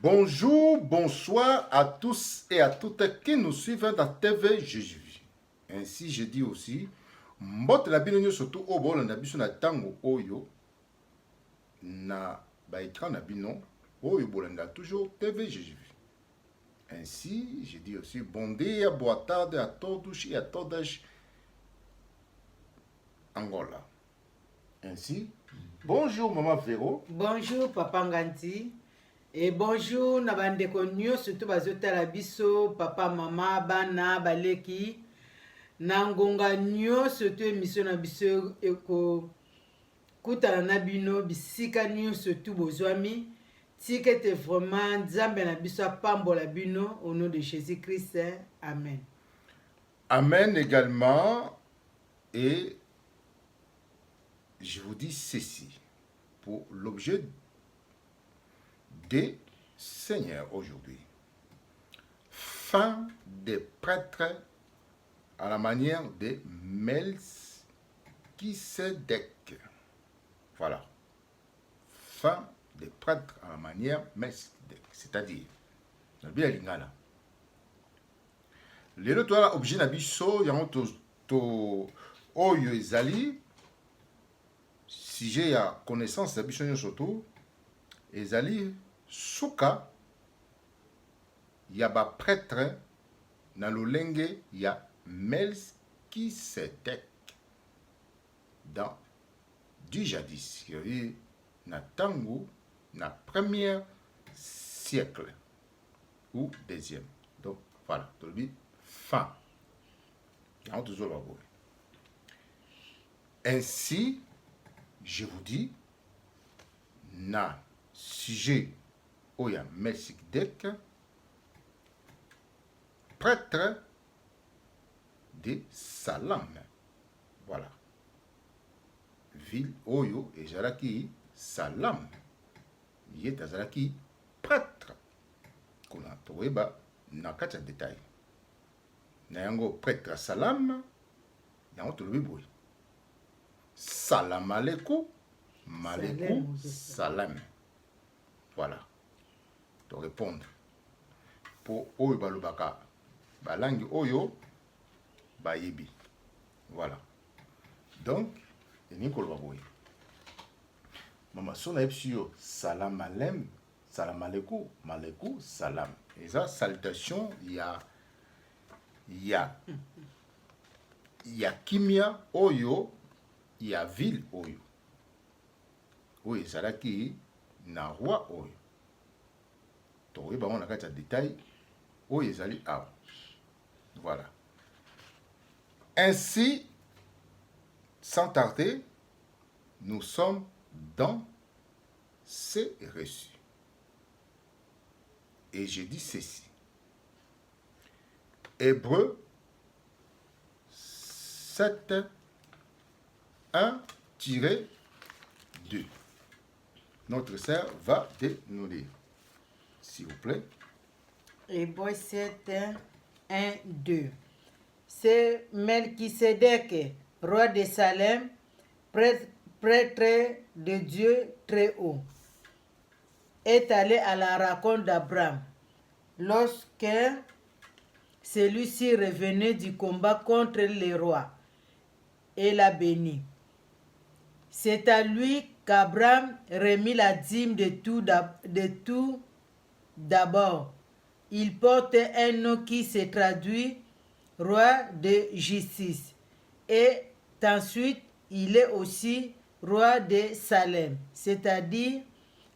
Bonjour, bonsoir à tous et à toutes qui nous suivent dans TV Jésus. Ainsi, je dis aussi, mbote la bino surtout au bol na biso na tango oyo na ba écran na bino oyo bolanda toujours TV Jésus. Ainsi, je dis aussi bon dia, boa tarde a todos e a todas Angola. Ainsi, bonjour Maman Véro. Bonjour Papa Nganti. Et bonjour na bandeko nyonso surtout bazotala biso papa mama bana baleki na ngonga nyonso surtout émission na biso eko kutana na bino bisika nyonso surtout bozwami tikete vraiment nzambe na biso apambola bino au nom de Jésus-Christ. Amen. Amen également. Et je vous dis ceci pour l'objet des seigneurs aujourd'hui. Fin des prêtres à la manière de Melchisedec. Voilà. Fin des prêtres à la manière Melchisedec. C'est-à-dire, dans le Lingala. Les autres objets nabiso, yango to oyo ezali, si j'ai la connaissance nabiso surtout, ezali suka ya ba prêtre na lolenge ya Melchisedec dans du jadis, na tango na premier siècle ou deuxième. Donc voilà, tolobi fin. Ainsi, je vous dis, na sujet oya Melchisedec, prêtre de Salam. Voilà. Ville oyo et Jaraki Salam. Yet azalaki prêtre. Kuna toeba na kacha détail. Na yango prêtre Salam, yango tolobi boy. Salam aleikum, malekou salam. Voilà. Pour répondre. Pour oyo balobaka balangi oyo bayebi. Voilà. Donc, Nicolas Baboui. Maman son epsio salam alem, salam aleikum, malekou salam. Et ça salutation il y a kimia oyo, il y a ville oyo. Oui, ça là qui na roi oyo. Donc, on a un détail. Oyo ezali awa. Voilà. Ainsi, sans tarder, nous sommes dans ces reçus. Et je dis ceci. Hébreux 7, 1-2. Notre sœur va nous lire. S'il vous plaît. Hébreux 7, 1, 2. C'est Melchisedec, roi de Salem, prêtre de Dieu très haut, est allé à la rencontre d'Abraham lorsque celui-ci revenait du combat contre les rois et l'a béni. C'est à lui qu'Abraham remit la dîme de tout d'abord. Il porte un nom qui se traduit roi de justice. Et ensuite, il est aussi roi de Salem, c'est-à-dire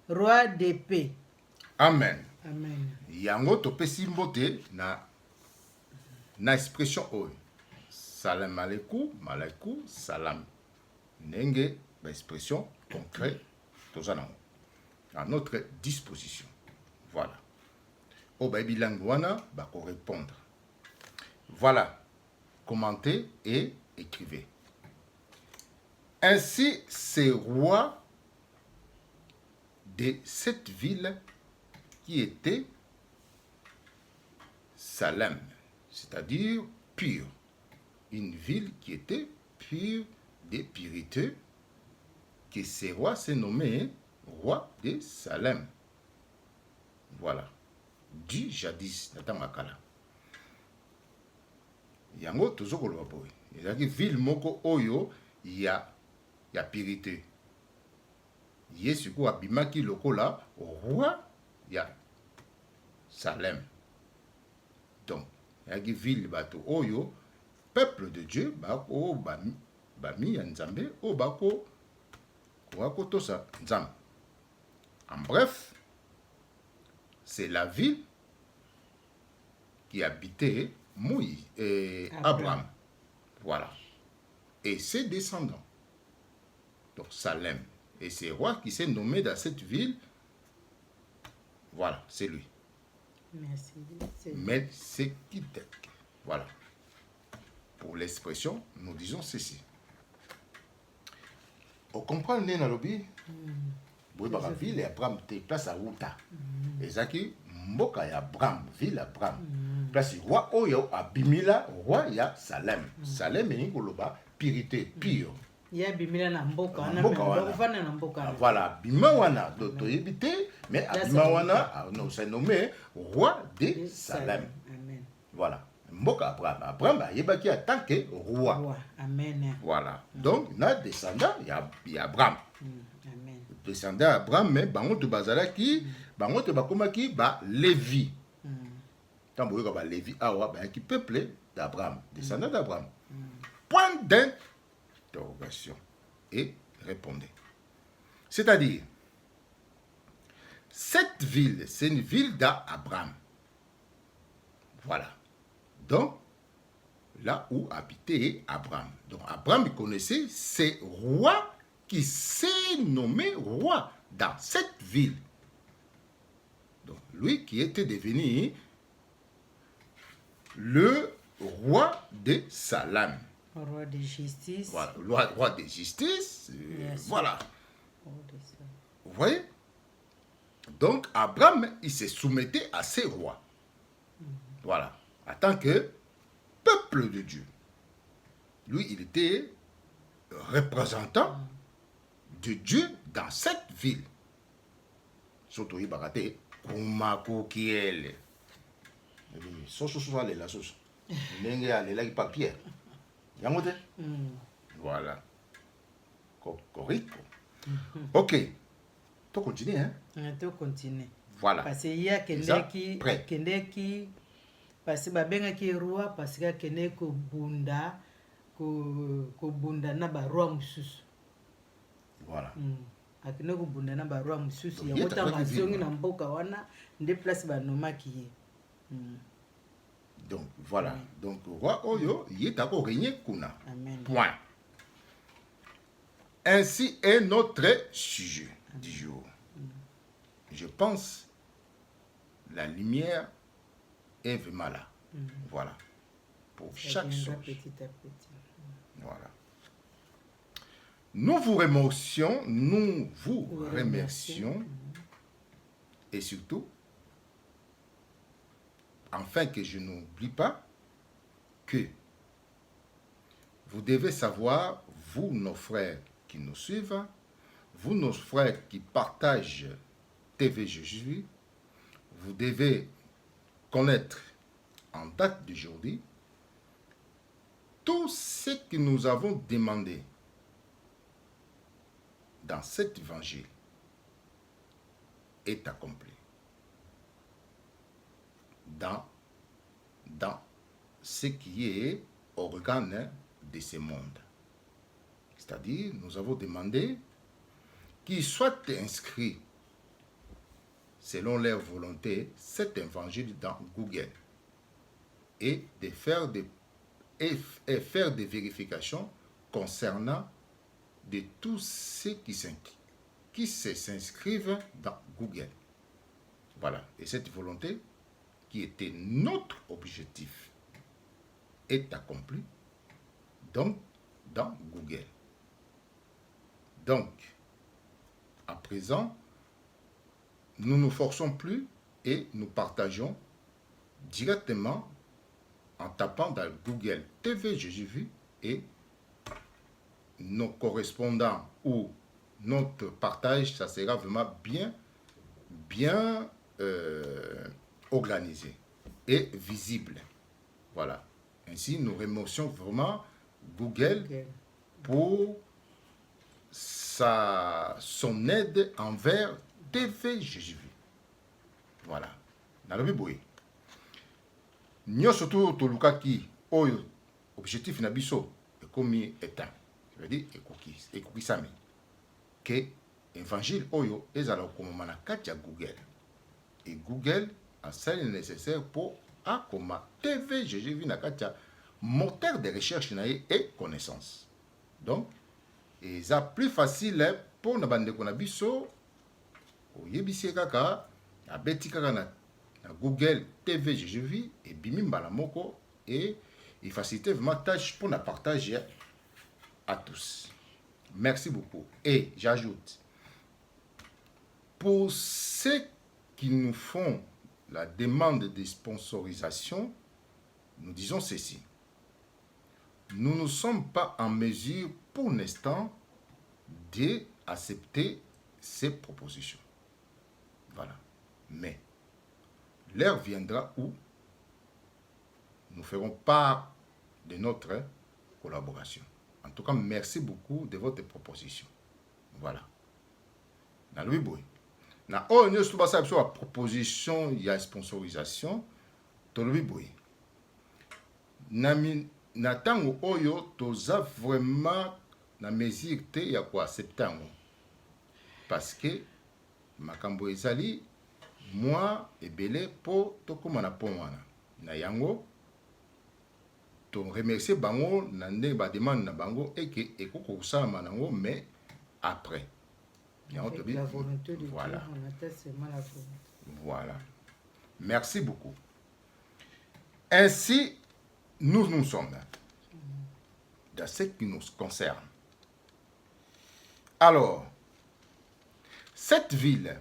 roi de paix. Amen. Amen. Yango topesi mbote na expression oyo. Salam aleikum, malekou salam. Nenge ba expression concrète tozana à notre disposition. Voilà. Oba bilingue wana ba ko répondre. Voilà. Commentez et écrivez. Ainsi, ces rois de cette ville qui était Salem, c'est-à-dire pure. Une ville qui était pure de pureté, que ces rois s'est nommé roi de Salem. Voilà. Du jadis, Nathan Makala. Yango, toujours le boy. Il y a une ville moko oyo, il y a purité. Yesuko abimaki lokola roi ya Salem. Donc, il y a une ville bato oyo, peuple de Dieu, bako bami ya Nzambe, o bako tosa Nzambe. En bref, c'est la ville qui habitait Moïse et Abraham. Voilà. Et ses descendants. Donc Salem. Et c'est roi qui s'est nommé dans cette ville. Voilà, c'est lui. Merci. Melchizedek. Voilà. Pour l'expression, nous disons ceci. On comprend le nalobi. Oui, par la ville, Abraham te place à Outa. Et ça qui, Mboka ya Abraham, ville Abraham. Place roi Oyo, Abimila, roi ya Salem. Salem est Ngoloba, purité, pure. Il y a Bimila na mboka wana na mboka. Voilà, Bimawana, d'autorité, mais Abimawana, non, c'est nommé roi de Salem. Amen. Voilà. Mboka Abraham. Abraham, il est en tant que roi. Amen. Voilà. Donc, il y a descendant, il y a Abraham. Amen. Descendant Abraham, mais bango to bazalaki, bango to bakomaki ba Lévi. Tant boyo ba Lévi awa ba qui peuplé d'Abraham, descendant d'Abraham. Point d'interrogation et répondez. C'est-à-dire, cette ville, c'est une ville d'Abraham. Voilà. Donc, là où habitait Abraham. Donc, Abraham connaissait ces rois qui s'est nommé roi dans cette ville. Donc, lui qui était devenu le roi de Salem. Roi de justice. Voilà, roi de justice. Voilà. Vous voyez? Donc, Abraham, il se soumettait à ces rois. Voilà. En tant que peuple de Dieu. Lui, il était représentant de Dieu dans cette ville. Surtout, il a dit, Kumako Kiel. Voilà. Cocorico. Ok. Tu continues, hein? Tu continues. Voilà. Parce qu'il y a Kendeki, parce que babengaki roi, parce que Kende Kobunda, Kobunda na ba roi mususu. Voilà. Akende Kobunda na ba roi mususu. Yango tanga zongi na mboka wana, nde place ba nomaki ye. Donc voilà. Donc roi Oyo, il est d'accord régné kuna. Amen. Point. Ainsi est notre sujet du jour. Je pense la lumière est vraiment là. Voilà. Pour chaque chose. Petit à petit. Voilà. Nous vous remercions, et surtout, afin que je n'oublie pas que vous devez savoir, vous, nos frères qui nous suivent, vous, nos frères qui partagent TV Jésus, vous devez connaître en date d'aujourd'hui tout ce que nous avons demandé dans cet évangile est accompli. Dans ce qui est organe de ce monde. C'est-à-dire, nous avons demandé qu'ils soient inscrits selon leur volonté cet évangile dans Google et de faire des vérifications concernant de tous ceux qui s'inscrivent dans Google. Voilà. Et cette volonté qui était notre objectif est accomplie donc dans Google. Donc, à présent, nous ne nous forçons plus et nous partageons directement en tapant dans Google TV Jésus vu et nos correspondants ou notre partage, ça sera vraiment bien organisé et visible. Voilà. Ainsi, nous remercions vraiment Google pour son aide envers TV Jésus. Voilà. Nalobi boye. Nyonso to tolukaki oyo objectif na biso ekomi éteint. Ça veut dire ekokisami. Que évangile oyo ezala komama na kati ya Google. Et Google a celle nécessaire pour akoma TV Jésus na kati ya moteur de recherche na ye et connaissance. Donc, et ça plus facile pour na bandeko na biso oyebisi kaka abeti kaka na Google TV Jésus et bimi mbala moko et il facilite vraiment tâche pour la partager à tous. Merci beaucoup. Et j'ajoute, pour ceux qui nous font la demande de sponsorisation, nous disons ceci. Nous ne sommes pas en mesure pour l'instant d'accepter ces propositions. Voilà. Mais l'heure viendra où nous ferons part de notre collaboration. En tout cas, merci beaucoup de votre proposition. Voilà. Dans le Bible, na oyo nyonso tobasa biso ba proposition ya sponsorisation tolobi boye na ntango oyo toza vraiment na mesure te ya koaccepte yango parce que makambo ezali mwa ebele mpo tokóma na pont wana na yango to remercier bango na ndenge bademande na bango eke ekoko kosalama nango mais après. Avec la volonté de voilà. Dieu, on attend seulement la volonté. Voilà. Merci beaucoup. Ainsi, nous sommes dans ce qui nous concerne. Alors, cette ville,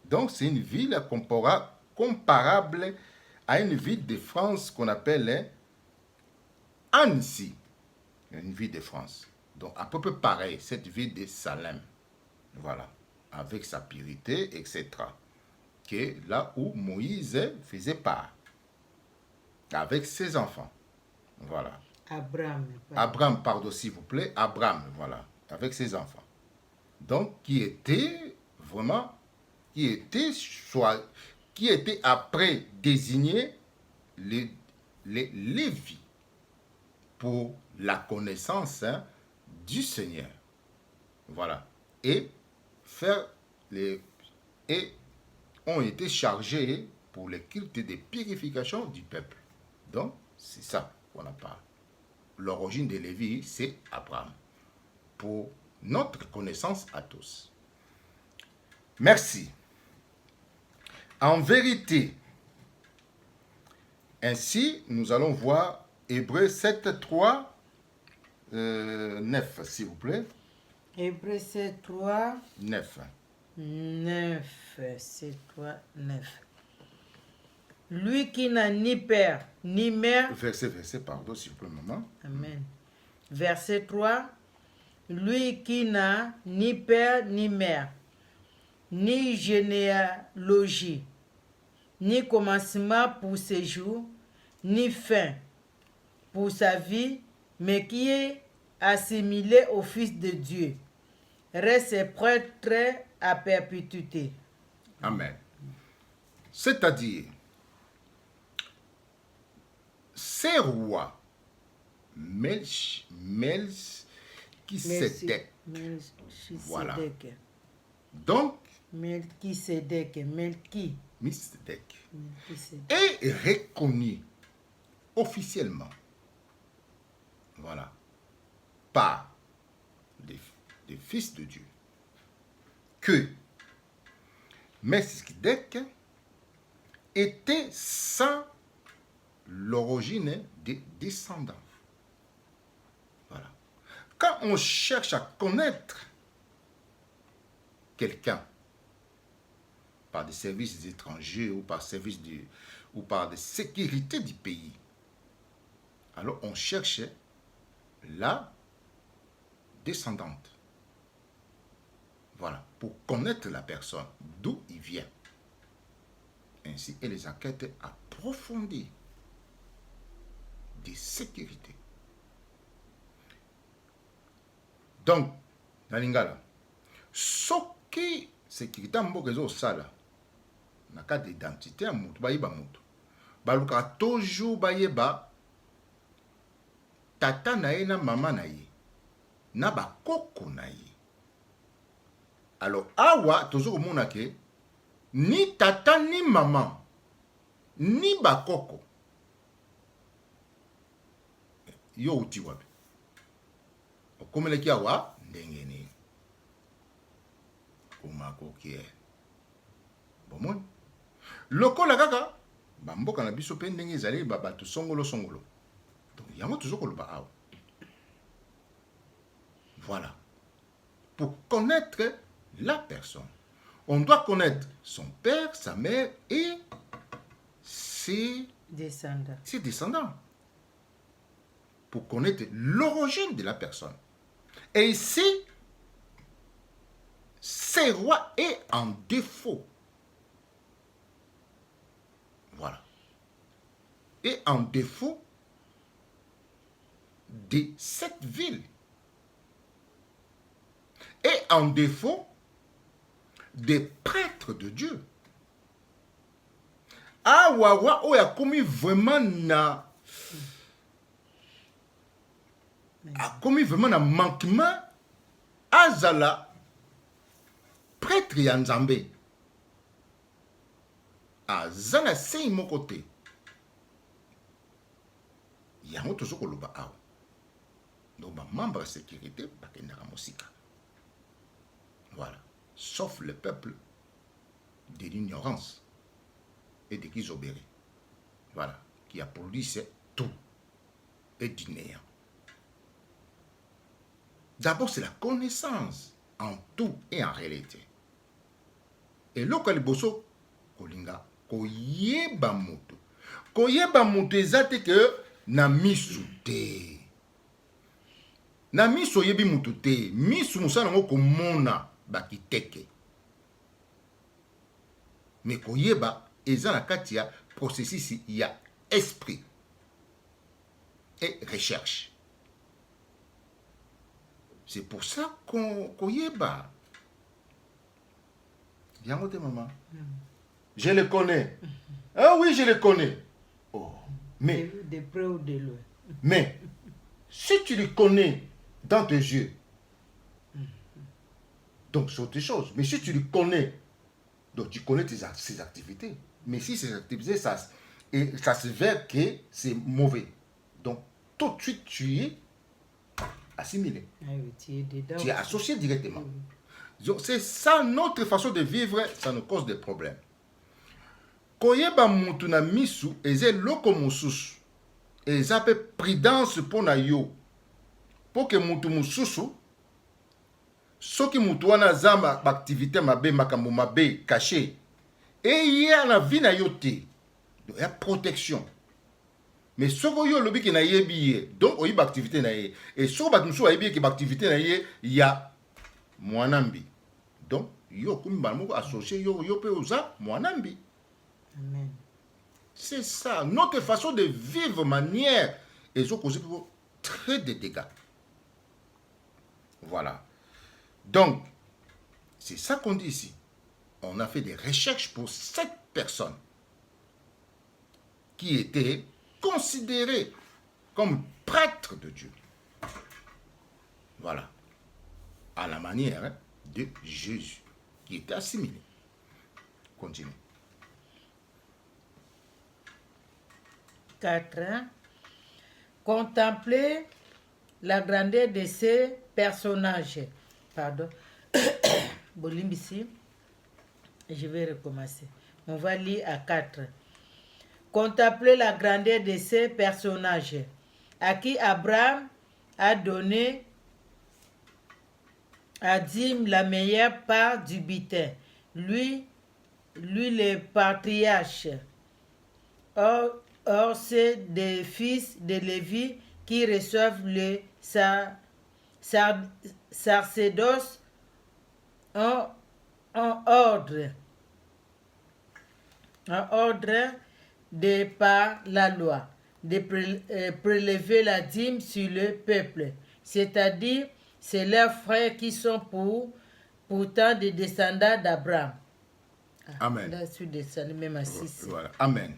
donc c'est une ville comparable à une ville de France qu'on appelle Annecy, une ville de France. Donc à peu près pareil, cette ville de Salem. Voilà, avec sa pureté, etc. Que là où Moïse faisait part, avec ses enfants. Voilà. Abraham, pardon, s'il vous plaît, Abraham, voilà, avec ses enfants. Donc, qui était vraiment, qui était après désigné les Lévis pour la connaissance du Seigneur. Voilà. Et ont été chargés pour les cultes de purification du peuple. Donc, c'est ça qu'on en parle. L'origine de Lévi, c'est Abraham. Pour notre connaissance à tous. Merci. En vérité, ainsi, nous allons voir Hébreux 7, 3, 9, s'il vous plaît. Hébreux 7, 3, 9. 9, 7, 3, 9. Lui qui n'a ni père ni mère. Verset, pardon, s'il vous plaît, maman. Amen. Verset 3. Lui qui n'a ni père ni mère, ni généalogie, ni commencement pour ses jours, ni fin pour sa vie, mais qui est assimilé au Fils de Dieu, reste prêtre à perpétuité. Amen. C'est-à-dire, ces rois, Melchisedec. Voilà. Donc, Melchisedec est reconnu officiellement, voilà, par les fils de Dieu, que Melchisedec était sans l'origine des descendants. Voilà. Quand on cherche à connaître quelqu'un par des services étrangers ou par service ou par des sécurités du pays, alors on cherche la descendante. Voilà, pour connaître la personne, d'où il vient. ainsi et les enquêtes approfondies de sécurité. Donc, dans Lingala, ce qui sécurité mboka ezo sala na cas d'identité mutu bayeba mutu baluka toujours bayeba tata na ye na mama na ye na bakoko na ye. Alors awa tozo komona ke ni tata ni mama ni bakoko yo uti wapi okomeleki awa ndenge nini komakokie bomoni lokola kaka bamboka na biso mpe ndenge ezali bato songolo songolo. Donc yango tozokoloba awa. Voilà, pour connaître la personne on doit connaître son père, sa mère et ses descendants pour connaître l'origine de la personne. Et ici, ce roi est en défaut. Voilà. Et en défaut de cette ville. Et en défaut des prêtres de Dieu. Ah, wawa, oh, il a commis vraiment na. A commis vraiment un manquement à Zala, prêtre Yanzambe. À Zala, c'est mon côté. Il y a un autre chose que l'on a. Donc, membre de sécurité, voilà. Sauf le peuple de l'ignorance et de Kizobéré. Voilà. Qui a produit tout et du néant. D'abord, c'est la connaissance en tout et en réalité. Et là, quand bosso kolinga, koyeba moto. Koyeba moto ezate que na misu te. Na misu yebi moto te. Misu musana ngo komona bakiteke. Mais koyeba ezana katia processus ya esprit et recherche. C'est pour ça qu'on y est bas. Viens côté maman. Je le connais. Ah oui, je le connais. Oh, mais de près ou de loin. Mais si tu le connais dans tes yeux, donc c'est autre chose. Mais si tu le connais, donc tu connais ses activités. Mais si ces activités, ça se verra que c'est mauvais. Donc tout de suite tu es assimilé. Ah oui, tu es associé directement. Donc c'est ça notre façon de vivre, ça nous cause des problèmes. Koyeba mutu na misu eze loko mususu. Eza pe prudence pour na yo. Pour que mutu mususu soki mutu wana zama activité mabe makambo mabe caché et ya na vie na yo te. Donc il y a protection. Mais soko yo lobi ki na yebi donc oyi ba activité na ye et soko ba musu ayebi ki ba activité na ye ya mwanambi. Donc yo kumba moko associé yo pe oza mwanambi. Amen. C'est ça notre façon de vivre manière et ça cause très de dégâts. Voilà. Donc c'est ça qu'on dit ici. On a fait des recherches pour cette personne qui était considéré comme prêtre de Dieu. Voilà. À la manière de Jésus, qui était assimilé. Continue. 4. Contempler la grandeur de ces personnages. Pardon. Bolimbisi. Je vais recommencer. On va lire à 4. Contempler la grandeur de ces personnages à qui Abraham a donné à Dim la meilleure part du butin. Lui le patriarche. Or c'est des fils de Lévi qui reçoivent le sacerdoce en ordre. un ordre de par la loi de prélever la dîme sur le peuple, c'est-à-dire c'est leurs frères qui sont pourtant des descendants d'Abraham. Amen. Là, je suis descendu même à 6. Voilà. Amen.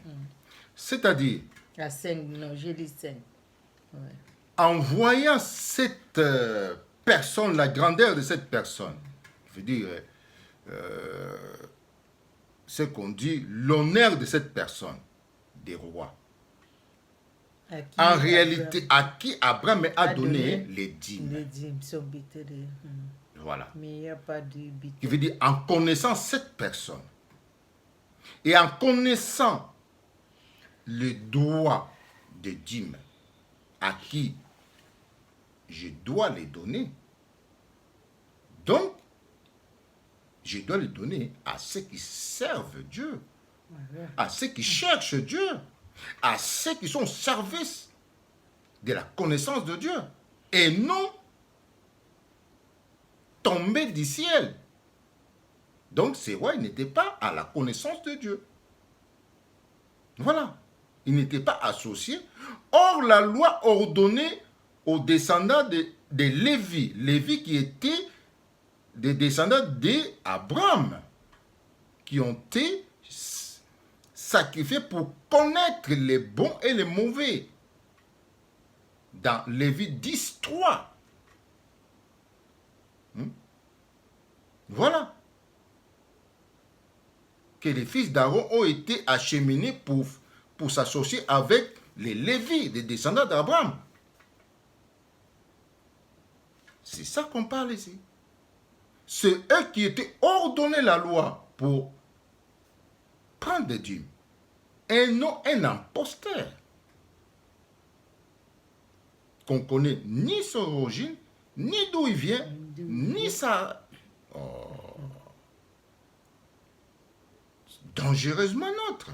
C'est-à-dire, À 5, non, j'ai dit 5. Ouais. en voyant cette personne, la grandeur de cette personne, je veux dire, ce qu'on dit, l'honneur de cette personne, des rois. En réalité, à qui Abraham a donné les dîmes. Les dîmes sont bitées. Voilà. Mais il n'y a pas de bitées. Il veut dire, en connaissant cette personne, et en connaissant le droit de dîmes, à qui je dois les donner, donc, je dois les donner à ceux qui servent Dieu, à ceux qui cherchent Dieu, à ceux qui sont au service de la connaissance de Dieu, et non tomber du ciel. Donc, ces rois, ils n'étaient pas à la connaissance de Dieu. Voilà. Ils n'étaient pas associés. Or, la loi ordonnait aux descendants de Lévi, Lévi qui étaient des descendants d'Abraham, qui ont été sacrifiés pour connaître les bons et les mauvais. Dans Lévi 10, 3. Voilà. Que les fils d'Aaron ont été acheminés pour s'associer avec les Lévis, des descendants d'Abraham. C'est ça qu'on parle ici. C'est eux qui étaient ordonnés la loi pour prendre des dîmes. Et non un imposteur. Qu'on connaît ni son origine, ni d'où il vient, ni sa... Oh. Dangereusement neutre.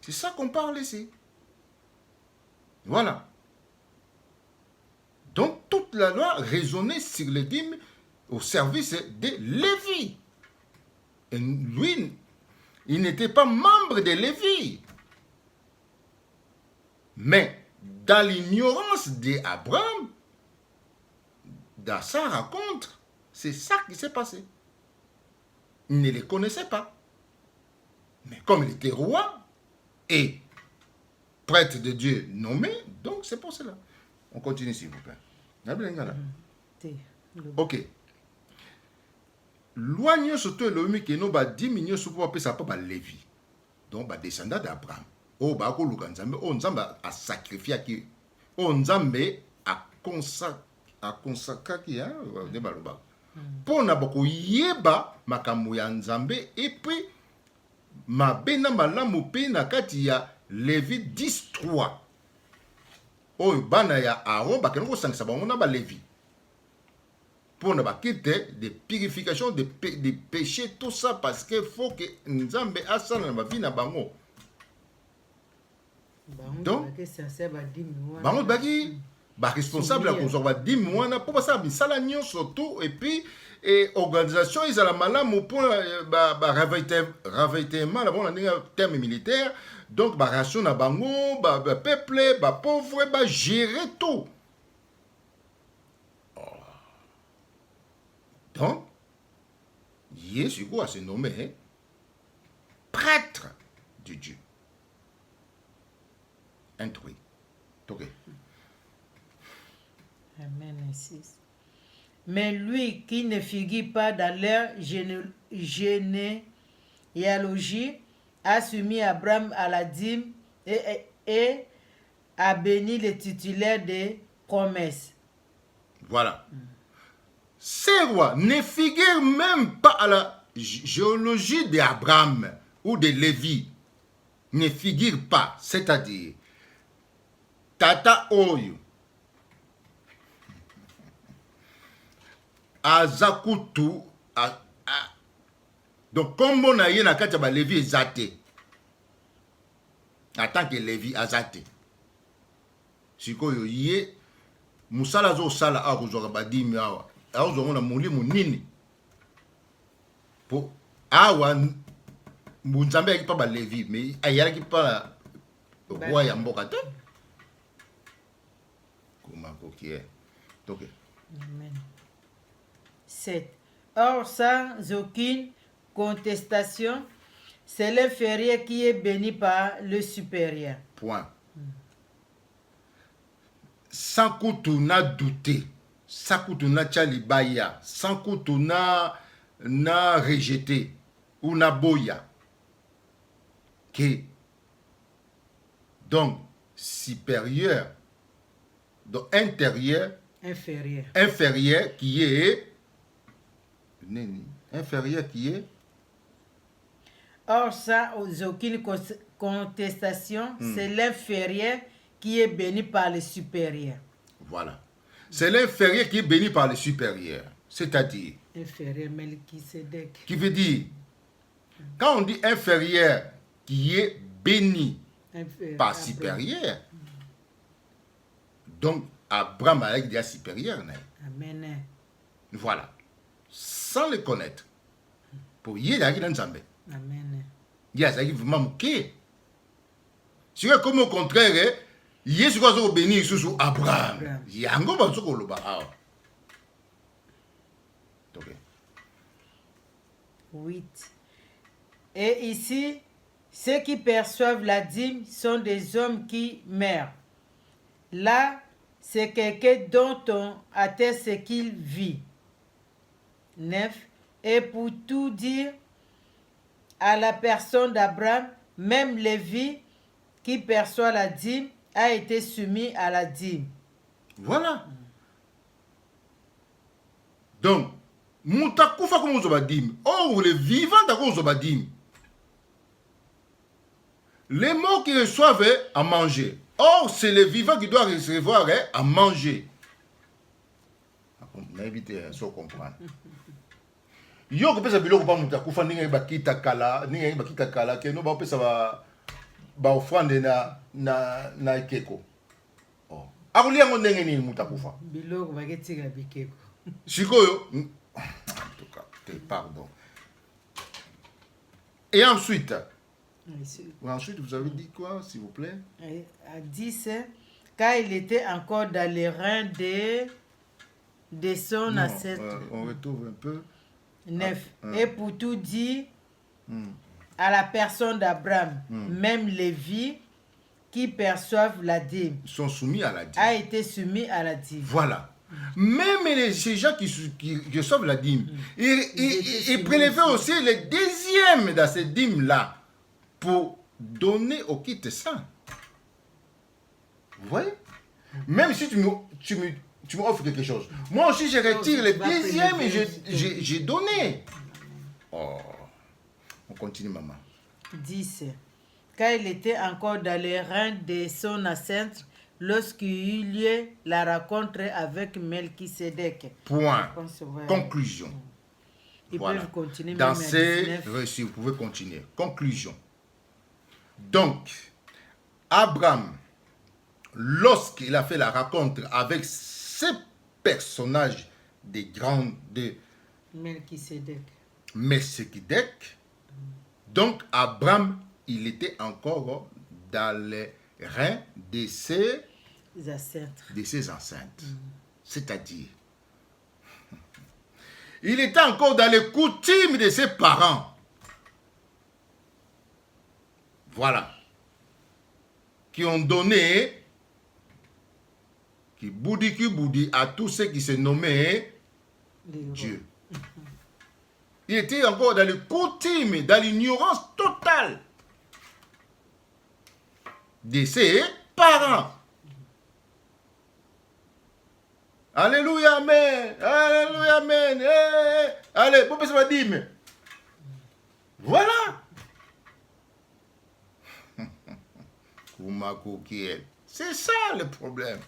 C'est ça qu'on parle ici. Voilà. Donc, toute la loi raisonnait sur les dîmes au service de Lévi. Et lui, il n'était pas membre de Lévi. Mais, dans l'ignorance d'Abraham, dans sa rencontre, c'est ça qui s'est passé. Il ne les connaissait pas. Mais comme il était roi et prêtre de Dieu nommé, donc c'est pour cela. On continue s'il vous plaît. Ok. Loi nyonso to elomi ke no ba 10 millions so po pesa pa ba Lévi. Donc ba descendant d'Abraham. O ba ko luka nzambe o nzambe a sacrifié ki o nzambe a consacré ki de baloba. Pona bako yeba makambo ya nzambe et puis mabena malamu pe na kati ya Lévi 10:3. Oyo bana ya Aaron bakena ko sangisa bango na ba Lévi. Pour ne pas quitter des purifications, des péchés, tout ça, parce qu'il faut que Nzambe a ça dans la vie na bango. Donc, bango baki, ba responsable à conserver 10 mois, na pour ça, misala nyon surtout, et puis, organisation, ils ont la malamu pour ravitaillement, là, bon, on a un terme militaire, donc, ba ration na bango, ba peuple, ba pauvre, ba gérer tout. Donc, Yeshua a se nommé prêtre de Dieu. Introduit. Ok. Amen. Mais lui qui ne figure pas dans leur généalogie a soumis Abraham à la dîme et a béni les titulaires des promesses. Voilà. Ces rois ne figurent même pas à la géologie d'Abraham ou de Lévi. Ne figurent pas. C'est-à-dire, Tata Oyo, Azakutu, donc comme on a eu na kati ba Lévi ezate. En tant que Lévi azate. Sikoyo yé musala zo sala a kozwa ba dimi awa. A ozongo na mulimu nini. Po awa Nzambe ayaki pa balevi mais ayalaki pa roi ya mboka te komako qui est donc Amen. 7. Or, sans aucune contestation, c'est l'inférieur qui est béni par le supérieur. point sans kutuna douter sans kutuna tchalibaya sans kutuna na rejeter ou na boya que donc supérieur donc Inférieur. inférieur qui est inférieur qui est Or, sans aucune contestation, c'est l'inférieur qui est béni par le supérieur. voilà c'est l'inférieur qui est béni par le supérieur, c'est-à-dire Inférieur Melchisedec. qui veut dire quand on dit inférieur qui est béni par Abraham. supérieur donc Abraham a dit supérieur Amen. voilà sans le connaître pour y aller dans Nzambe Amen. il y a ça qui vraiment moqué c'est comme au contraire Yesu quoi so béni sous Abraham yango ba so ko loba awa donc 8. Et ici, ceux qui perçoivent la dîme sont des hommes qui meurent. Là, c'est quelqu'un dont on atteste ce qu'il vit. 9. Et pour tout dire, à la personne d'Abraham, même Lévi, qui perçoit la dîme, a été soumis à la dîme. voilà donc mutakufa comme on dim oh les vivants d'accord on dim les morts qui reçoivent à manger or c'est les vivants qui doivent recevoir à manger on a évité sans comprendre yo ko pesa biloko pa mutakufa ndenge bakita kala ndenge bakita kala ke no ba pesa ba offrande na ekeko oh akulia ngo ndenge ni mutakufa Biloko baketika bikeko. sikoyo en tout cas pardon et ensuite vous avez dit quoi s'il vous plaît À 10, car il était encore dans les reins de son ancêtre. On retrouve un peu 9. Et pour tout dire, à la personne d'Abraham, même Lévi, qui perçoivent la dîme, sont soumis à la dîme a été soumis à la dîme. voilà même ces gens qui reçoivent la dîme ils prélevaient aussi les deuxièmes dans ces dîmes là pour donner au quitte saint. Vous voyez? Même si tu me offres quelque chose, moi aussi je retire les deuxièmes et j'ai donné. Oh, on continue maman. 10. Car il était encore dans les reins de son ancêtre lorsqu'il eut lieu la rencontre avec Melchisedec. Point. Conclusion. Ils peuvent continuer dans même à ces 19. récits, vous pouvez continuer. Conclusion. Donc, Abraham, lorsqu'il a fait la rencontre avec ces personnages des grands de Melchisedec, donc Abraham, il était encore dans les reins de ses ancêtres. C'est-à-dire, il était encore dans les coutumes de ses parents. Voilà. Qui ont donné, qui boudi à tous ceux qui se nommaient Dieu. Il était encore dans les coutumes, dans l'ignorance totale de ses parents. Alléluia, amen. Alléluia, amen. Allez, vous pouvez se dire. Voilà. C'est ça le problème.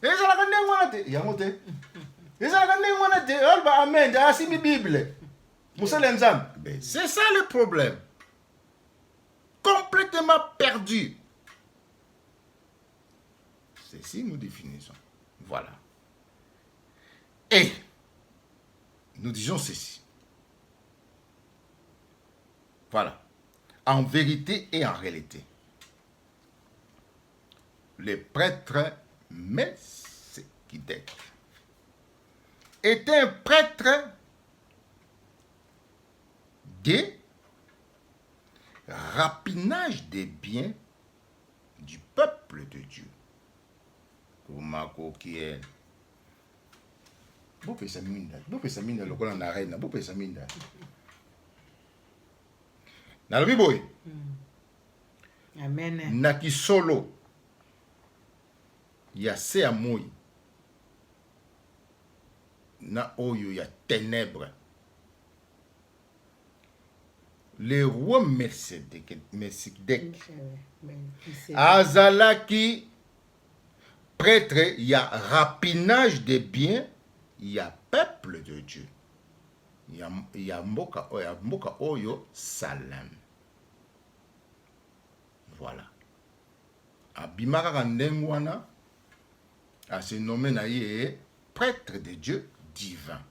Et ça la connaît il y a monté. Et ça la connaît amen, c'est Bible. C'est ça le problème. Complètement perdu. C'est si nous définissons. Voilà. Et nous disons ceci. Voilà. en vérité et en réalité. Le prêtre Melchizedek était un prêtre de rapinage des biens du peuple de Dieu. Nalobi boy. Amen. Nakisolo ya se ya moi na oyo ya ténèbres. Le roi Melchizedek azalaki prêtre, il y a rapinage des biens, il y a peuple de Dieu. Il y a mboka oyo Salem. Voilà. Abimaka kandengwana a se nommé na ye prêtre de Dieu divin.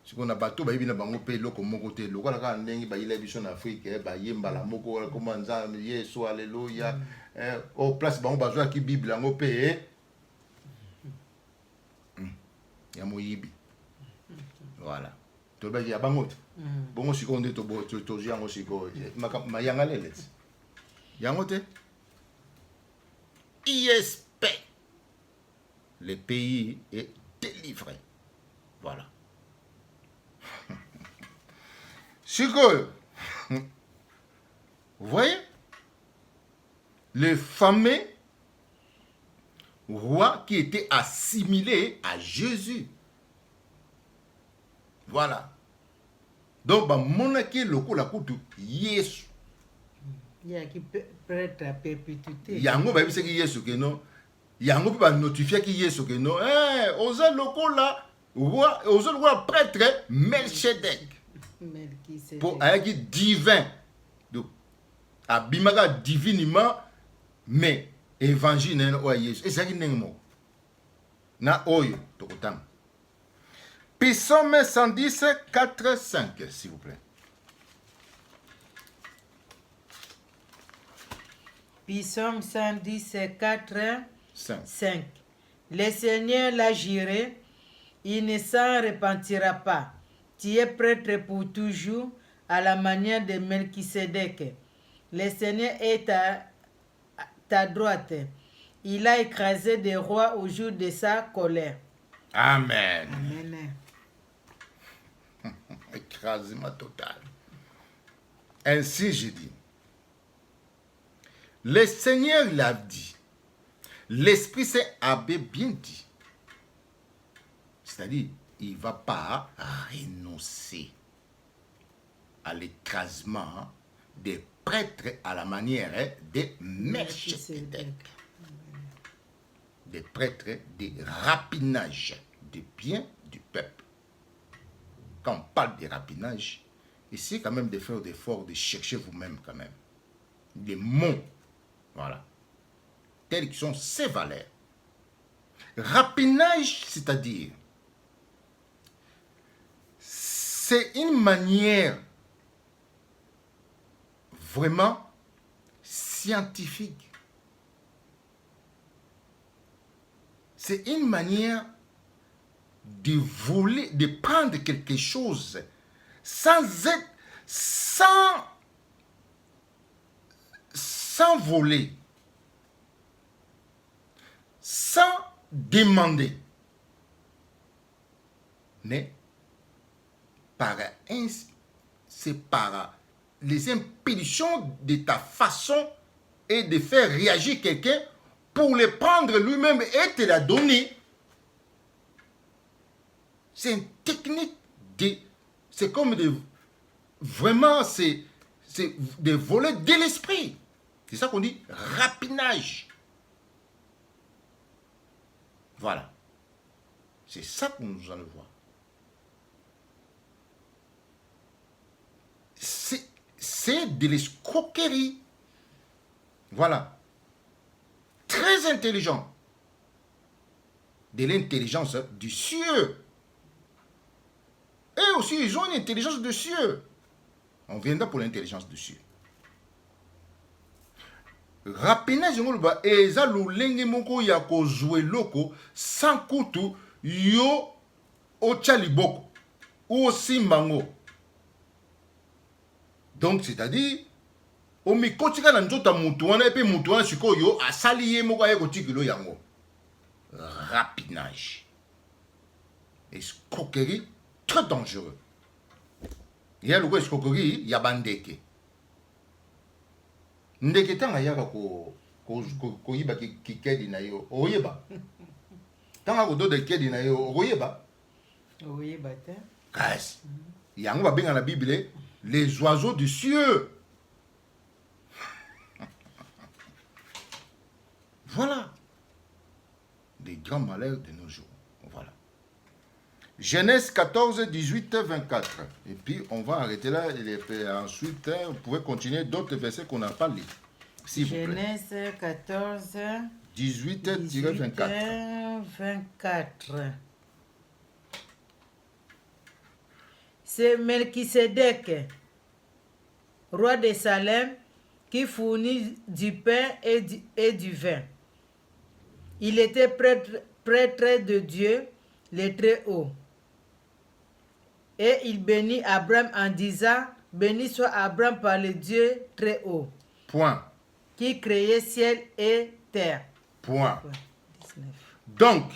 Ce qu'on a bateau, il y a un pays qui est là, en Afrique, comment Yesu, alléluia, au place, il y a une Bible, en pays, il y a Moïbi. Voilà. Tu vas dire, bon, si on est au Géant, ISP. Le pays est délivré. Voilà. Sikoyo, vous voyez, le fameux roi qui était assimilé à Jésus. Voilà. Donc, monaki loko la kutu Yesu. Il y a qui prêtre à perpétuité. Yango ba biseki Yesu ke no. Yango ba notifier ki Yesu ke no. Oza loko la roi, oza roi prêtre Melchizedek. Pour ayaki divin. Donc, abimaka divinement, mais évangile n'est pas Yesu. Et c'est qui n'est pas na oyo tokotam. Psaume 110, 4, 5, s'il vous plaît. Psaume 110, 4, 5. Le Seigneur l'a juré, il ne s'en repentira pas. Tu es prêtre pour toujours, à la manière de Melchizedek. Le Seigneur est à ta droite. Il a écrasé des rois au jour de sa colère. Amen. Amen. Écrasement total. Ainsi, je dis. Le Seigneur l'a dit. L'Esprit Saint avait bien dit. C'est-à-dire, il ne va pas renoncer à l'écrasement des prêtres à la manière de Melchizedek. Des prêtres de rapinage des biens du peuple. Quand on parle de rapinage, essayez quand même de faire d'efforts, de chercher vous-même quand même. Des mots, voilà, tels qui sont ces valeurs. Rapinage, c'est-à-dire, c'est une manière vraiment scientifique. C'est une manière de voler, de prendre quelque chose sans voler, sans demander, mais c'est par les impulsions de ta façon et de faire réagir quelqu'un pour le prendre lui-même et te la donner. C'est une technique de... C'est comme de... Vraiment, c'est de voler de l'esprit. C'est ça qu'on dit rapinage. Voilà. C'est ça que nous allons voir. C'est de l'escroquerie. Voilà. Très intelligent. De l'intelligence du cieux. Et aussi, ils ont une intelligence de cieux. On viendra pour l'intelligence de cieux. rapinage ngoloba eza lolenge moko ya kozwa eloko sans kutu yo otya liboko ou osimba ngo. Donc c'est-à-dire omikotika na nzota mutu wana epe mutu wana sikoyo asali ye moko aye kotikilo yango. Rapinage. Escroquerie très dangereux. Il y a le escroquerie, il y a bandeke. Ndeke tanga yaka ko yiba ki kedi na yo oyeba. Tanga ko do de kedi na yo oyeba. Oyeba te. Kasi. Yango ba benga na Bible les oiseaux du cieux. Voilà. Des grands malheurs de nos jours. Voilà. Genèse 14, 18, 24. Et puis, on va arrêter là. Et ensuite, vous pouvez continuer d'autres versets qu'on n'a pas lus. S'il vous plaît. Genèse 14, 18-24. 24. C'est Melchisédek, roi de Salem, qui fournit du pain et du vin. Il était prêtre de Dieu, le Très-Haut. Et il bénit Abraham en disant, béni soit Abraham par le Dieu Très-Haut. Point. Qui créait ciel et terre. Point. 19. Donc,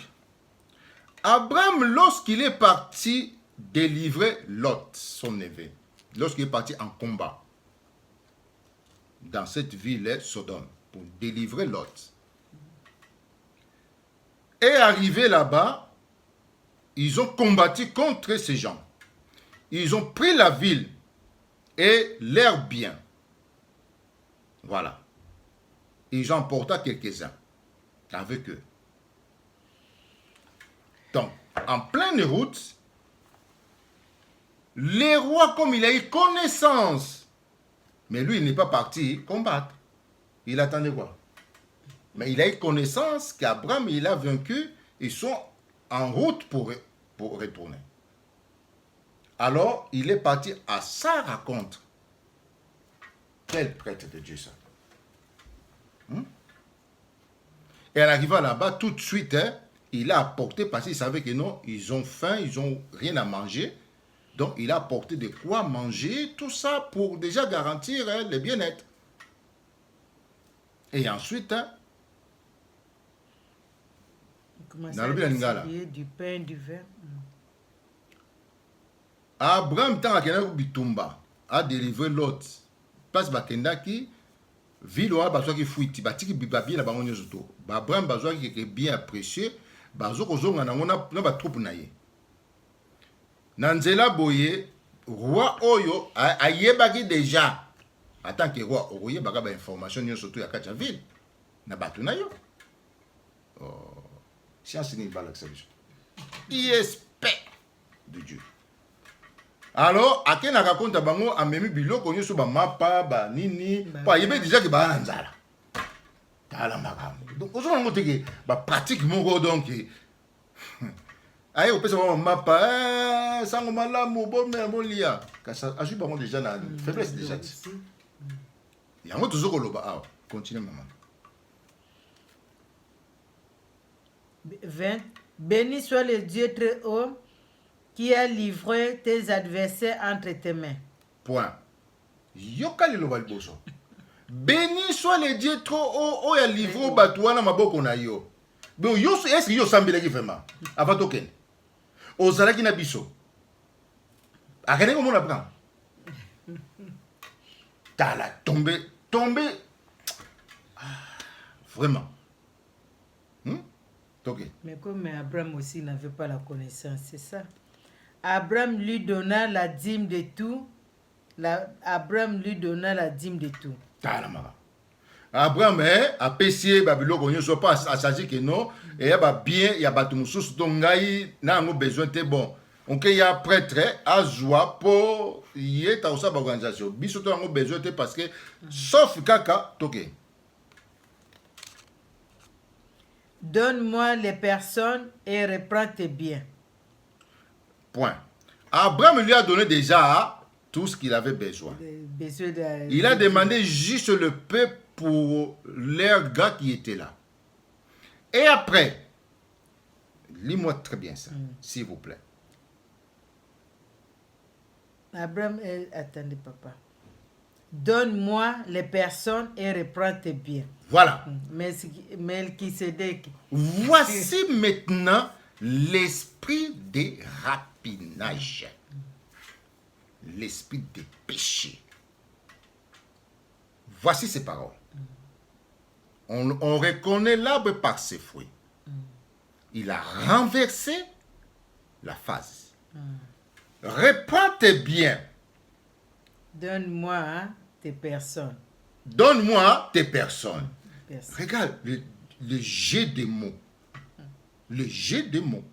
Abraham, lorsqu'il est parti délivrer Lot, son neveu, lorsqu'il est parti en combat dans cette ville Sodome pour délivrer Lot, est arrivé là-bas, ils ont combattu contre ces gens. Ils ont pris la ville et leurs biens. Voilà. Ils ont emporté quelques-uns avec eux. Donc, en pleine route, les rois, comme il a eu connaissance, mais lui, il n'est pas parti combattre. Il attendait quoi? Mais il a eu connaissance qu'Abraham, il a vaincu, ils sont en route pour retourner. Alors, il est parti à sa rencontre. Quel prêtre de Dieu ça? Et en arrivant là-bas, tout de suite, il a apporté, parce qu'il savait que non, ils ont faim, ils n'ont rien à manger. Donc, il a apporté de quoi manger, tout ça pour déjà garantir le bien-être. Et ensuite, Dans le du pain, du vin. Abraham, tant qu'il a bitumba, a délivré l'autre. Parce que ville ou besoin qui fuit, batiki bibabie la bango nyoto. Abraham besoin qui est bien apprécié, bazo kozonga na ngona na ba troupe na ye. Nanzela boye roi oyo ayebaki déjà en tant que roi oyebaka ba information nyo surtout ya kacha ville na batu na yo. Oh, science ni balak sabiso. ISP de Dieu. Alors, akena raconte bango amemi biloko nyoso ba mapa ba nini pa yebe déjà que ba nzala. Tala makambo. Donc ozo ngo teke ba pratique moko donc aye opesa ba mapa sango malamu bon lia kasa azu bango déjà na faiblesse déjà. Yango tozoko loba awa. Continue maman. 20. Béni soit le Dieu très haut qui a livré tes adversaires entre tes mains. Point. Yokali lo balboso. Béni soit le Dieu trop haut, a livré au batouana maboko na yo. Bon, yo est-ce que yo sambelaki vraiment? Avant token. Ozalaki na biso. Akene ko mona prend. Tala tombé. Vraiment. Okay. Mais comme Abraham aussi n'avait pas la connaissance, c'est ça. Abraham lui donna la dîme de tout. Abraham lui donna la dîme de tout. Abraham a payé Babylone, ne soit pas à s'agir que non, et il y a bien, il y a battu moussous, donc il n'a pas besoin de bon. Donc il y a prêtre à joie pour y être dans sa organisation. Bisoto a besoin de parce que sauf kaka toké. Donne-moi les personnes et reprends tes biens. Point. Abraham lui a donné déjà tout ce qu'il avait besoin. Il a demandé juste le peu pour leur gars qui était là. Et après, lis-moi très bien ça, s'il vous plaît. Abraham, attendez papa. Donne-moi les personnes et reprends tes biens. Voilà. Melchisedec. Voici maintenant l'esprit des rapinages. L'esprit des péchés. Voici ces paroles. On reconnaît l'arbre par ses fruits. Il a renversé la phase. Reprends tes biens. Donne-moi tes personnes. Donne-moi tes personnes. Personne. Regarde le jet des mots. Le jet des mots.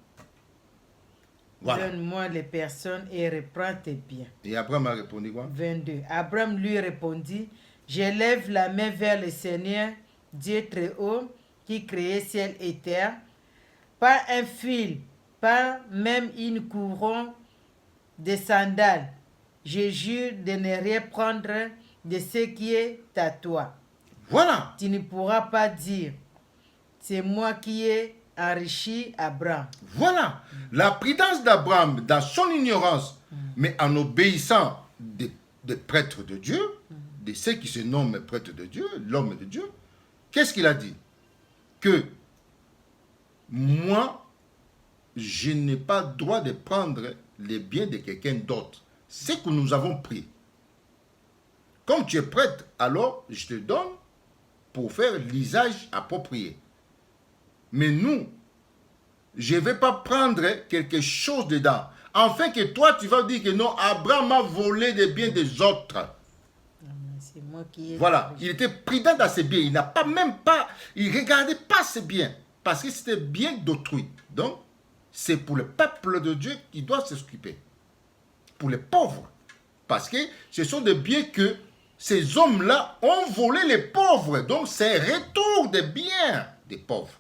Voilà. Donne-moi les personnes et reprends tes biens. Et Abraham a répondu quoi? 22. Abraham lui répondit, j'élève la main vers le Seigneur, Dieu très haut, qui créait ciel et terre. Pas un fil, pas même une couronne de sandales. Je jure de ne rien prendre de ce qui est à toi. Voilà. Tu ne pourras pas dire, c'est moi qui ai enrichi Abraham. Voilà. La prudence d'Abraham dans son ignorance, mais en obéissant des prêtres de Dieu, de ceux qui se nomment prêtres de Dieu, l'homme de Dieu, qu'est-ce qu'il a dit? Que moi, je n'ai pas le droit de prendre les biens de quelqu'un d'autre. C'est que nous avons pris. Comme tu es prêtre, alors je te donne pour faire l'usage approprié. Mais nous, je ne vais pas prendre quelque chose dedans. Afin que toi, tu vas dire que non, Abraham a volé des biens des autres. C'est moi qui ai... Voilà, il était prudent dans ses biens. Il n'a pas même pas, il ne regardait pas ses biens. Parce que c'était bien d'autrui. Donc, c'est pour le peuple de Dieu qui doit s'occuper. Pour les pauvres. Parce que ce sont des biens que ces hommes-là ont volé les pauvres. Donc, c'est retour des biens des pauvres.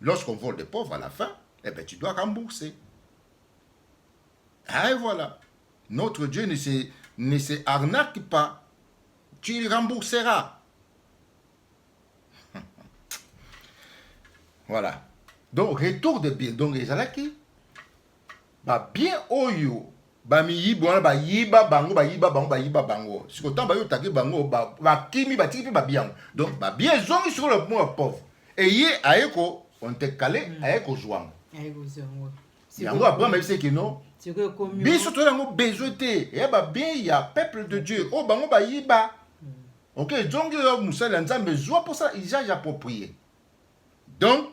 Lorsqu'on vole des pauvres à la fin, eh bien, tu dois rembourser. Ah, et voilà. Notre Dieu ne se arnaque pas. Tu rembourseras. Voilà. Donc, retour de bien. Donc, les alaki, bah, bien oyo, bah, mi yibo, bah, yiba bango, bah, yiba bango, bah, yiba bango. Si autant, bah, yo taki bango, bah, kimi, bah, tiki, bah, bien. Donc, bah, bien, zongi sur le point pauvre. Et yé, aeko, on te calé, aeko jouang. Yango, après, mais c'est que non. Biso, tu as besoin de. Et bah, bien, il y a peuple de Dieu. Oh, bango, bah, yiba. Ok, zongi, moussa, l'ensemble, joie pour ça, usage approprié. Donc,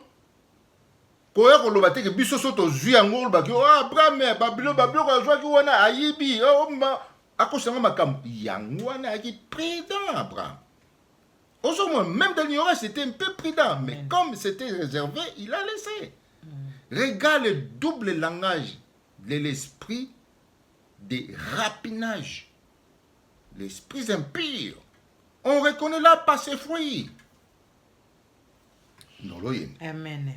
koya koloba te ke biso so tozwi yango olobaki Abraham babilo azwaki wana ayibi akosanga makambo yango wana ayaki prudent Abraham. Aujourd'hui, même dans l'ignorance, c'était un peu prudent, mais comme c'était réservé, il a laissé. Regarde le double langage de l'esprit de rapinage, l'esprit impur. On reconnaît là par ses fruits. Amen.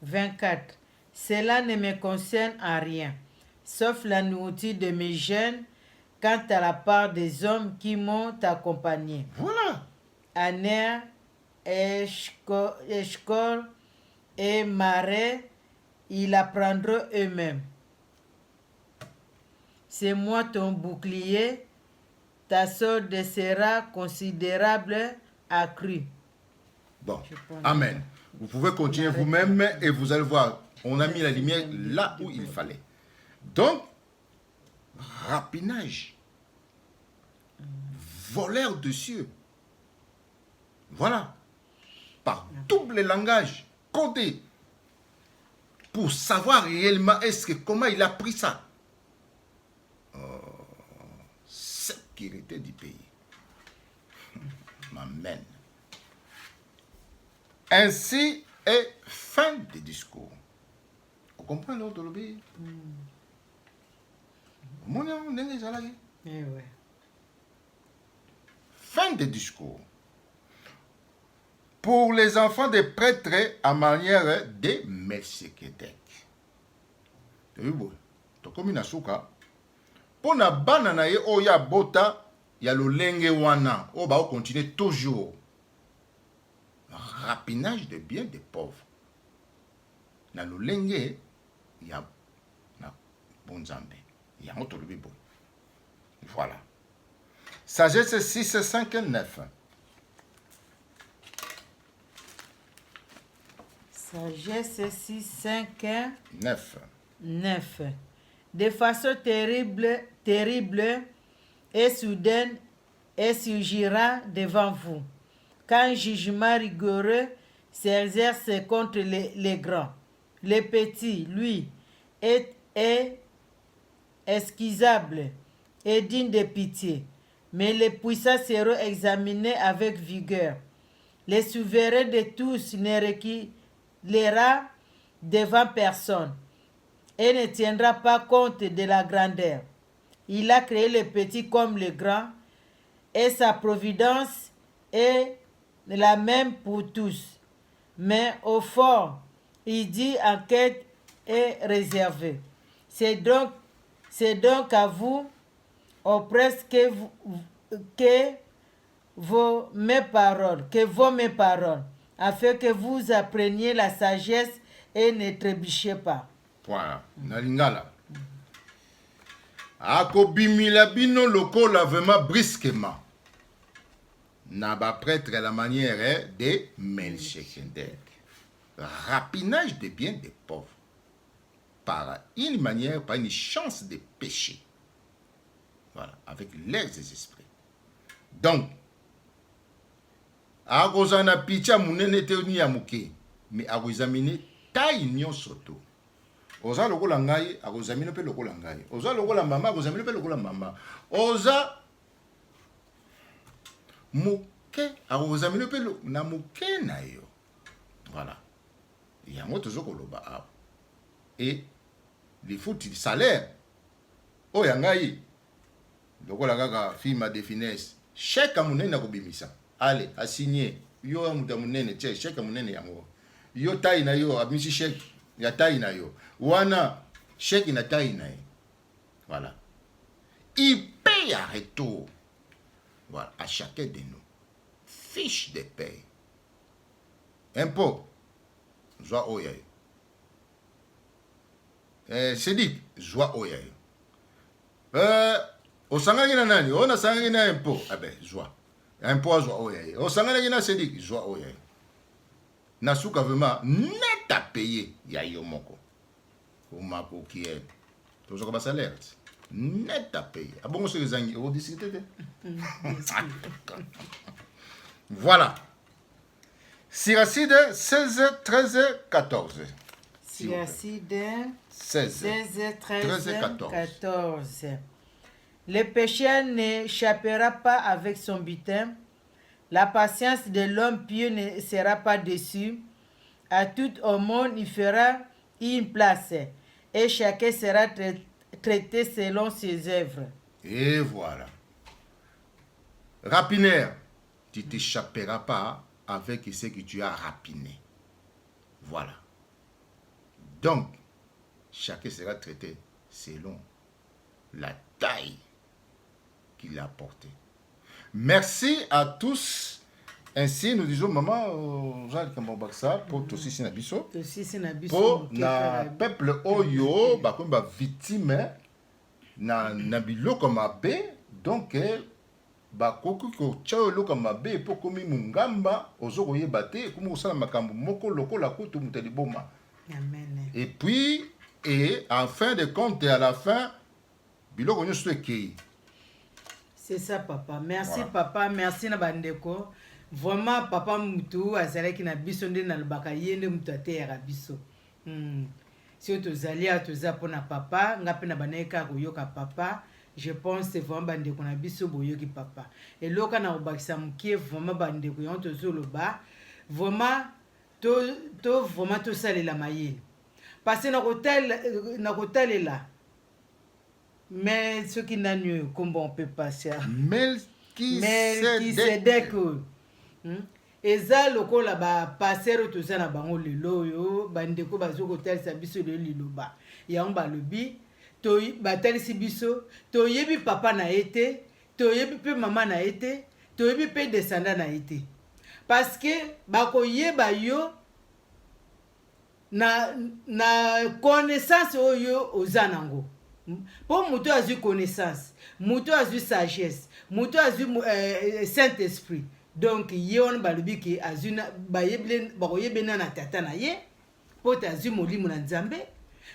24. Cela ne me concerne en rien, sauf la nourriture de mes jeunes, quant à la part des hommes qui m'ont accompagné. Voilà. Aner, Eshkol et Maré, ils apprendront eux-mêmes. C'est moi ton bouclier, ta solde sera considérable, accrue. Bon, amen. Vous pouvez continuer vous-même et vous allez voir, on a mis la lumière là où il fallait. Donc, rapinage, voleur de cieux. Voilà. Par double langage, codé, pour savoir réellement comment il a pris ça. Sécurité du pays. Amen. Ainsi est fin des discours. Vous comprenez l'autre lobby? Fin des discours. Pour les enfants des prêtres à manière de Melchisedec. Pour na bana na ye oya bota il y a le lenge wana, on va continuer toujours. Rapinage de biens des pauvres. Dans le lenge, il y a bon Zambé. Il y a un autre bon. Voilà. Sagesse 6, 5, 9. Sagesse 6, 5, 9. 9. De façon terrible et soudaine, elle surgira devant vous. Quand un jugement rigoureux s'exerce contre les grands, le petit, lui, est excusable et digne de pitié, mais les puissants seront examinés avec vigueur. Le souverain de tous ne reculera devant personne et ne tiendra pas compte de la grandeur. Il a créé le petit comme le grand, et sa providence est la même pour tous. Mais au fond, il dit enquête est réservée. C'est donc à vous, oppresse que vos mes paroles, afin que vous appreniez la sagesse et ne trébuchez pas. Point. Nalingala. Akobimila bino loko lavement brusquement. Naba prêtre à la manière de Melchizedek. Rapinage des biens des pauvres. Par une manière, par une chance de péché. Voilà, avec l'air des esprits. Donc, akozana picha munene te ni ya muke, mais akozamine taille nyon soto. Oza lokola ngai, akozamine pe lokola ngai. Oza lokola mama, akozamine pe lokola mama. Oza muke, akozamine pe na muke na yo. Voilà. Il y a un autre koloba. Et les foutus salaire. Oh yangai. Lokola kaka firma de finesse. Chèque amunene na kobimisa. Allez, a signé. Yo amuta munene, tche, chèque amunene yango. Yo taille na yo, abimisi chèque. Ya taille na yo. Wana, chèque na taille na yo. Voilà. Il paye à retour. Voilà, à chacun de nous. Fiche de paye. Impôt. Joie oyayo. C'est dit, joie oyayo. Osangaki na nani? On a sangaki na impôt. Ah ben, joie. Impôt à joie oyayo. Osangaki na sédik, joie oyayo. Nasuka vraiment net à payer. Ya yo moko. Omako qui est. Toujours comme salaire. Net à payer. Ah bon, monsieur Zangi, on discute. Voilà. Siracide 16, 13, 14. Siracide 16, 13, 14. Le pécheur n'échappera pas avec son butin. La patience de l'homme pieux ne sera pas déçue. À tout au monde, il fera une place. Et chacun sera traité selon ses œuvres. Et voilà. Rapinaire, tu ne t'échapperas pas avec ce que tu as rapiné. Voilà. Donc, chacun sera traité selon la taille qu'il a portée. Merci à tous. Ainsi, nous disons, maman, Jacques Kambambaksa, pour tous ici, pour le peuple Oyo, comme victime, na biloko mabe, donc, bakoki ko tchao loka mabe po komi mungamba ozoko yebate komi osala makambo moko lokola kutu muteli boma. Amen. Et puis en fin de compte et à la fin biloko nyonso ekei. C'est ça papa. Merci voilà. Papa, merci na bandeko. Vraiment papa mutu azalaki na biso nde na lobaka yende mutu ateyaka biso. Si tozali atoza pona papa ngape na baneka koyoka papa. Je pense que vraiment bandeko na biso boyoki papa. Et loka na obakisa mukie vraiment bandeko yonto zoloba. Vraiment vraiment to salela mayele. Parce que na kotel là. Mais ce qui n'a mieux comment on peut passer. Melchizedek. Eza lokola ba passer toza na bango lelo yo bandeko bazoko talisa biso le liloba. Ya on ba lobi to batalisi biso to yebi papa na ete toyebi mpe mama na ye te toyebi mpe descendant na ye te parce que bakoyeba yo na connaissance oyo oza nango mpo moto azwi connaissance moto azwi sagesse moto azwi saint esprit donc ye wana balobi ke azwi bakoyebena na tata na ye mpo te azwi molimo na nzambe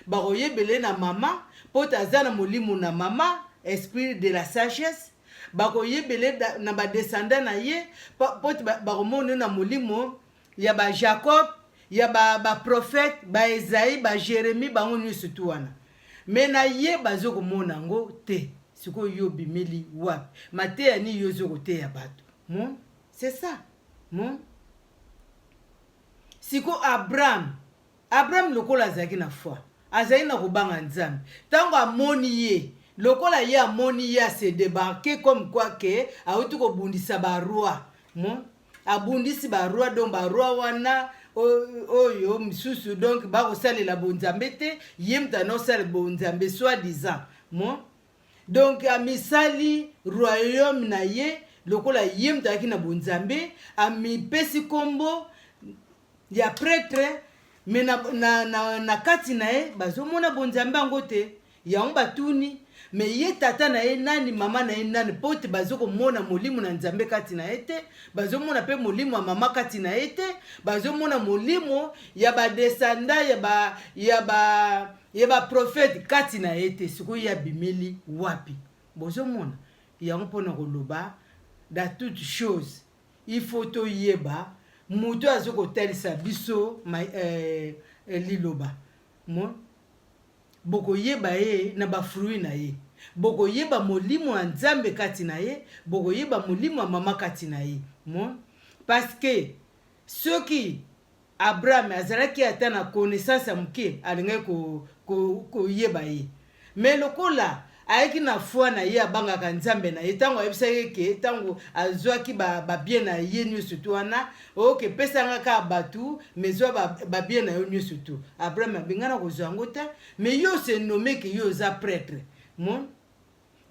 bakoyebele na mama mpo te aza na molimo na mama esprit de la sagesse bakoyebele na badescendant na ye mpo te bakomona na molimo ya bajacob ya baprophète baezaï bajeremi bango nyonso tu wana me na ye bazokomona yango te sikoyo yo bimeli wapi mateya nini yo ozokoteya bato mon c'est ça mon siko abraham lokola azalaki na foi azalaki na kobanga nzambe ntango amoni ye lokola ye amoni ye ase débarqué comme quoi ke auti kobundisa baroi mon abundisi baroi donc baroi wana oyo misusu donc bakosalela bonzambe te ye moto anaosala bonzambe soi disant mon donc amisali royaume na ye lokola ye moto ayaki na bonzambe amipesi nkombo ya prêtre me na kati na ye bazomona bonzambe yango te yango batuni me ye tata na ye nani mama na ye nani mpo te bazokomona molimo na nzambe kati na ye te bazomona mpe molimo ya mama kati na ye te bazomona molimo ya badesanda ya baprofete kati na ye te sikoyo ya bimeli wapi bozomona yango mpona koloba da toute chose il faut toyeba moto azokotalisa biso liloba mon bokoyeba ye na bafruit na ye bokoyeba molimo ya nzambe kati na ye bokoyeba molimo ya mama kati na ye mon parce que soki abraham azalaki ata na connaissance ya moke alingaki koyeba ye me lokola ayaki na foi na ye abangaka nzambe na ye ntango ayebisaki ke ntango azwaki babie na ye nyonso tu wana oke pesanga kaka bato me zwa babie na yo nyonso tu abraham abengana kozwa yango te me yo se nome ke yo oza prêtre mon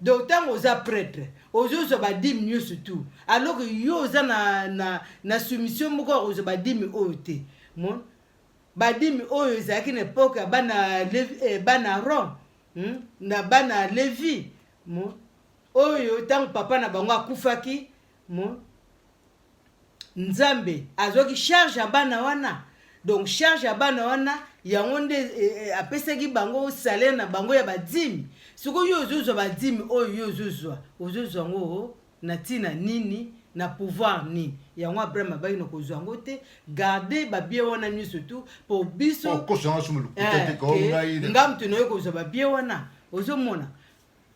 donc ntango oza prêtre ozozwa badimi nyonso tu alors que yo oza na soumission moko ya kozwa badimi oyo te mon badimi oyo ezalaki na epoke ya bana Rome na bana Levi mon oyo ntango papa na bango akufaki mon nzambe azwaki charge ya bana wana donc charge ya bana wana yango nde apesaki bango salaire na bango ya badimi sikoyo yo ozozwa badimi oyo yo ozozwa yango na ntina nini na pouvoir nini yango abraham abaki na kozwa yango te garde babie wana nyonso tu mpo biso nga moto na yo kozwa babie wana ozomona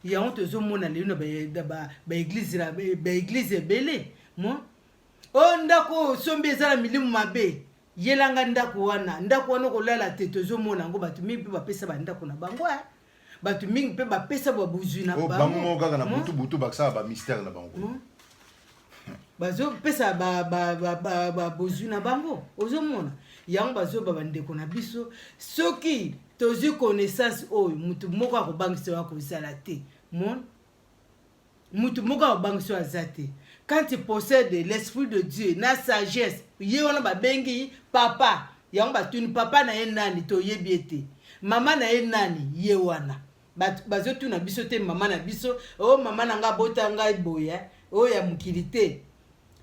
yango tozomona lelo na baeglize ebele mo o ndako sombi eza na milimo mabe yelanga ndako wana kolala te tozomona yango bato mingi mpe bapesa bandako na bango bato mingi mpe bapesa babozwi na bango moko kaka na butu bakosala bamystère na bango bazopesa babozwi na bango ozomona yango bazoba bandeko na biso soki tozwi connaissance oyo mutu moko akobangisa akozala te mon mutu moko akobangisa aza te quand tu possèdes l'esprit de Dieu na sagesse ye wana babengi papa yango batuni papa na ye nani toyebi ete mama na ye nani ye wana bazotuna biso te mama na biso o mama na nga bota ngai boya oyo ya mokili te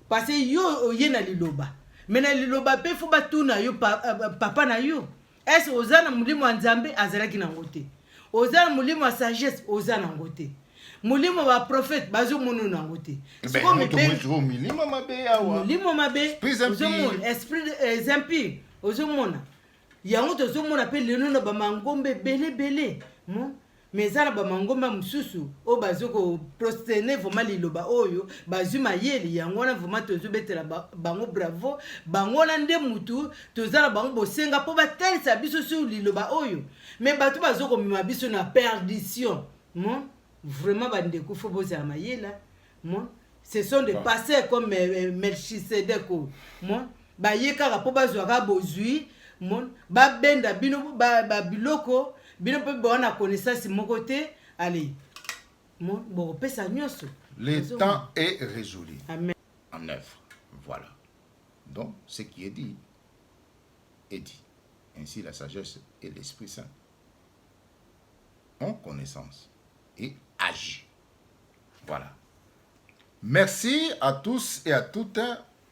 parce que yo oye na liloba me na liloba mpe fo batuna yo papa na yo ese oza na molimo ya nzambe azalaki nango te oza na molimo ya sagesse oza nango te molimo ya baprofete bazomona nango te molimo mabe ozomona esprit impure ozomona yango tozomona mpe lelo na bamangombe ebelebele mais eza na bamangomba mosusu oyo bazokoprosterne vraimen liloba oyo bazwi mayele yango wana vraimen tozobetela bango bravo bango wana nde mutu toza na bango bosenga mpo batalisa biso sur liloba oyo mais bato bazokomema biso na perdition vraiment bandeko fo bozala mayela ce sont des pasteurs comme Melchisedek baye kaka mpo bazwaka bozwi babenda bino babiloko bino mpe bawana connaissance moko te ale bokopesa nyonso Le temps est résolu. Amen. En œuvre. Voilà. Donc, ce qui est dit, est dit. Ainsi, la sagesse et l'Esprit Saint ont connaissance et agissent. Voilà. Merci à tous et à toutes.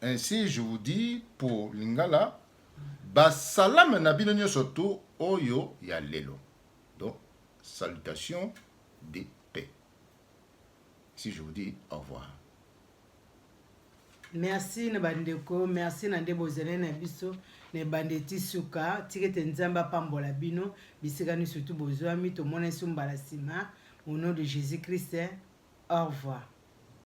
Ainsi, je vous dis pour Lingala, Basalam Nabino Soto Oyo Yalelo. Donc, salutations de paix. Si je vous dis au revoir. Merci na bandeko, merci na nde bozele na biso, ne bandeti suka, tikete nzamba pambola bino, bisikani surtout bozwami, to mona sumbala sima, au nom de Jésus-Christ, au revoir.